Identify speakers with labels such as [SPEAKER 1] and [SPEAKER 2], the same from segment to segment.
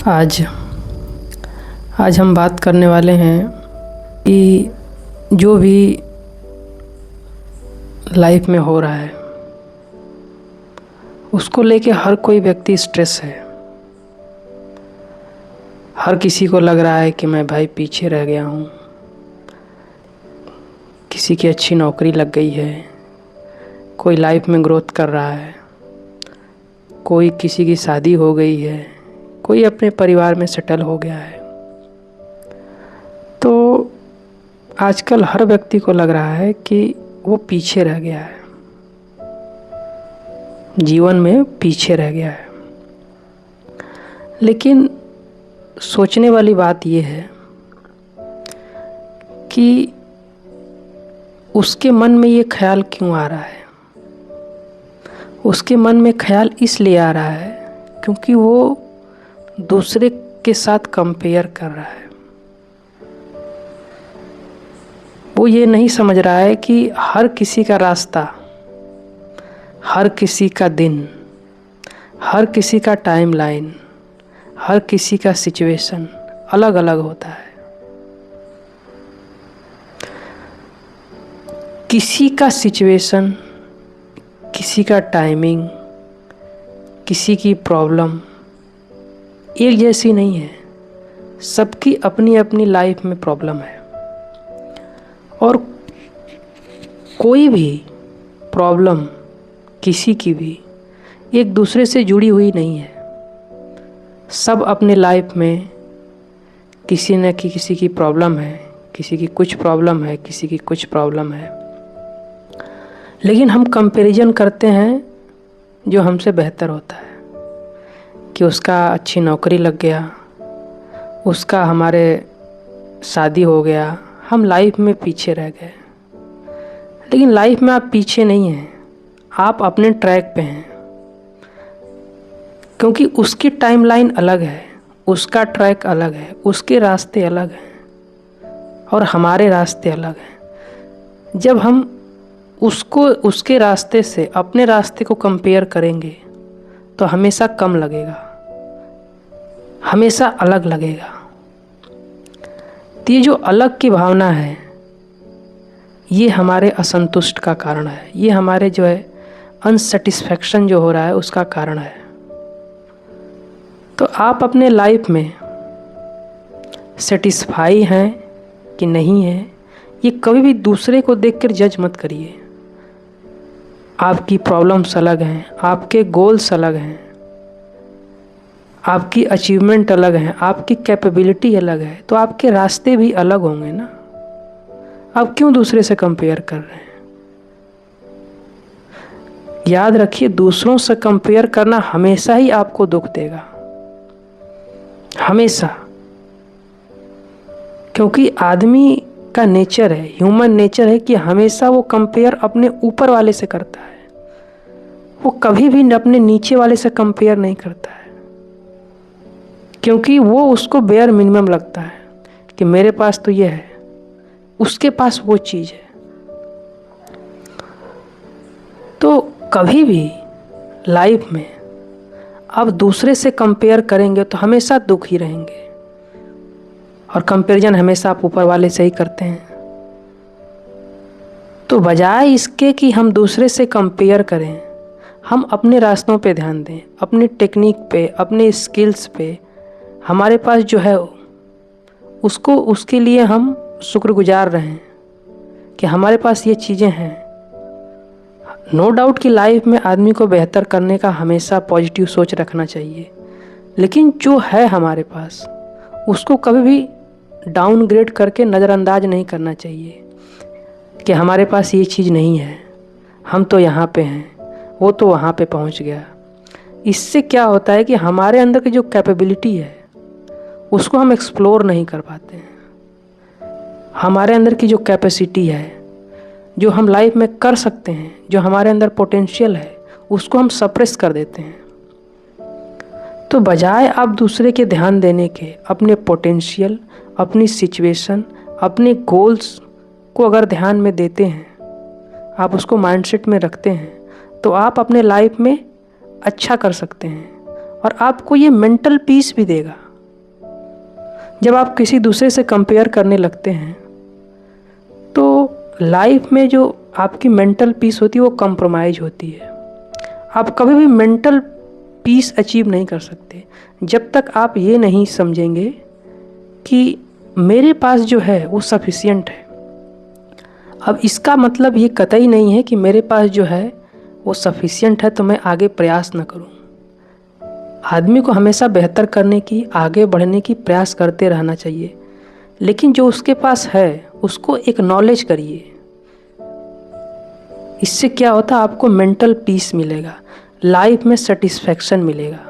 [SPEAKER 1] आज आज हम बात करने वाले हैं कि जो भी लाइफ में हो रहा है उसको लेके हर कोई व्यक्ति स्ट्रेस है। हर किसी को लग रहा है कि मैं भाई पीछे रह गया हूँ। किसी की अच्छी नौकरी लग गई है, कोई लाइफ में ग्रोथ कर रहा है, कोई किसी की शादी हो गई है, कोई अपने परिवार में सेटल हो गया है। तो आजकल हर व्यक्ति को लग रहा है कि वो पीछे रह गया है, जीवन में पीछे रह गया है। लेकिन सोचने वाली बात यह है कि उसके मन में ये ख्याल क्यों आ रहा है। उसके मन में ख्याल इसलिए आ रहा है क्योंकि वो दूसरे के साथ कंपेयर कर रहा है। वो ये नहीं समझ रहा है कि हर किसी का रास्ता, हर किसी का दिन, हर किसी का टाइमलाइन, हर किसी का सिचुएशन अलग अलग होता है। किसी का सिचुएशन, किसी का टाइमिंग, किसी की प्रॉब्लम एक जैसी नहीं है। सबकी अपनी अपनी लाइफ में प्रॉब्लम है और कोई भी प्रॉब्लम किसी की भी एक दूसरे से जुड़ी हुई नहीं है। सब अपने लाइफ में किसी न किसी की प्रॉब्लम है, किसी की कुछ प्रॉब्लम है, किसी की कुछ प्रॉब्लम है। लेकिन हम कंपैरिजन करते हैं जो हमसे बेहतर होता है कि उसका अच्छी नौकरी लग गया, उसका हमारे शादी हो गया, हम लाइफ में पीछे रह गए। लेकिन लाइफ में आप पीछे नहीं हैं, आप अपने ट्रैक पे हैं। क्योंकि उसकी टाइमलाइन अलग है, उसका ट्रैक अलग है, उसके रास्ते अलग हैं और हमारे रास्ते अलग हैं। जब हम उसके रास्ते से अपने रास्ते को कंपेयर करेंगे तो हमेशा कम लगेगा, हमेशा अलग लगेगा। तो ये जो अलग की भावना है ये हमारे असंतुष्ट का कारण है, ये हमारे जो है अनसेटिस्फैक्शन जो हो रहा है उसका कारण है। तो आप अपने लाइफ में सेटिस्फाई हैं कि नहीं हैं, ये कभी भी दूसरे को देखकर जज मत करिए। आपकी प्रॉब्लम्स अलग हैं, आपके गोल्स अलग हैं, आपकी अचीवमेंट अलग हैं, आपकी कैपेबिलिटी अलग है, तो आपके रास्ते भी अलग होंगे ना। आप क्यों दूसरे से कंपेयर कर रहे हैं? याद रखिए, दूसरों से कंपेयर करना हमेशा ही आपको दुख देगा, हमेशा। क्योंकि आदमी का नेचर है, ह्यूमन नेचर है कि हमेशा वो कंपेयर अपने ऊपर वाले से करता है। वो कभी भी अपने नीचे वाले से कंपेयर नहीं करता है, क्योंकि वो उसको बेयर मिनिमम लगता है कि मेरे पास तो ये है, उसके पास वो चीज़ है। तो कभी भी लाइफ में आप दूसरे से कंपेयर करेंगे तो हमेशा दुख ही रहेंगे। और कंपैरिजन हमेशा आप ऊपर वाले से ही करते हैं। तो बजाय इसके कि हम दूसरे से कंपेयर करें, हम अपने रास्तों पे ध्यान दें, अपनी टेक्निक पे, अपने स्किल्स पे। हमारे पास जो है उसको, उसके लिए हम शुक्रगुजार रहें कि हमारे पास ये चीज़ें हैं। नो डाउट कि लाइफ में आदमी को बेहतर करने का हमेशा पॉजिटिव सोच रखना चाहिए, लेकिन जो है हमारे पास उसको कभी भी डाउनग्रेड करके नज़रअंदाज नहीं करना चाहिए कि हमारे पास ये चीज़ नहीं है, हम तो यहाँ पे हैं, वो तो वहाँ पे पहुँच गया। इससे क्या होता है कि हमारे अंदर की जो कैपेबिलिटी है उसको हम एक्सप्लोर नहीं कर पाते हैं। हमारे अंदर की जो कैपेसिटी है, जो हम लाइफ में कर सकते हैं, जो हमारे अंदर पोटेंशियल है, उसको हम सप्रेस कर देते हैं। तो बजाय आप दूसरे के ध्यान देने के, अपने पोटेंशियल, अपनी सिचुएशन, अपने गोल्स को अगर ध्यान में देते हैं, आप उसको माइंडसेट में रखते हैं, तो आप अपने लाइफ में अच्छा कर सकते हैं और आपको ये मेंटल पीस भी देगा जब आप किसी दूसरे से कंपेयर करने लगते हैं तो लाइफ में जो आपकी मेंटल पीस होती है वो कंप्रोमाइज होती है। आप कभी भी मेंटल पीस अचीव नहीं कर सकते जब तक आप ये नहीं समझेंगे कि मेरे पास जो है वो सफिशिएंट है। अब इसका मतलब ये कतई नहीं है कि मेरे पास जो है वो सफिशिएंट है तो मैं आगे प्रयास न करूं। आदमी को हमेशा बेहतर करने की, आगे बढ़ने की प्रयास करते रहना चाहिए, लेकिन जो उसके पास है उसको एक्नॉलेज करिए। इससे क्या होता है, आपको मेंटल पीस मिलेगा, लाइफ में सेटिस्फैक्शन मिलेगा।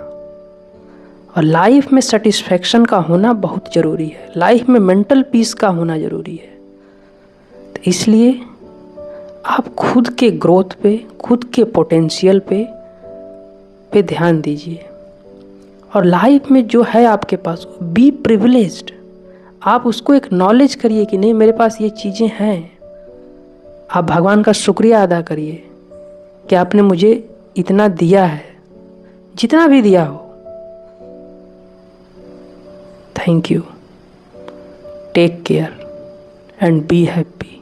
[SPEAKER 1] और लाइफ में सेटिस्फैक्शन का होना बहुत ज़रूरी है, लाइफ में मेंटल पीस का होना ज़रूरी है। तो इसलिए आप खुद के ग्रोथ पे, खुद के पोटेंशियल पे ध्यान दीजिए। और लाइफ में जो है आपके पास, बी प्रिविलेज्ड, आप उसको एक्नॉलेज करिए कि नहीं मेरे पास ये चीज़ें हैं। आप भगवान का शुक्रिया अदा करिए कि आपने मुझे इतना दिया है, जितना भी दिया हो। Thank you. Take care and be happy.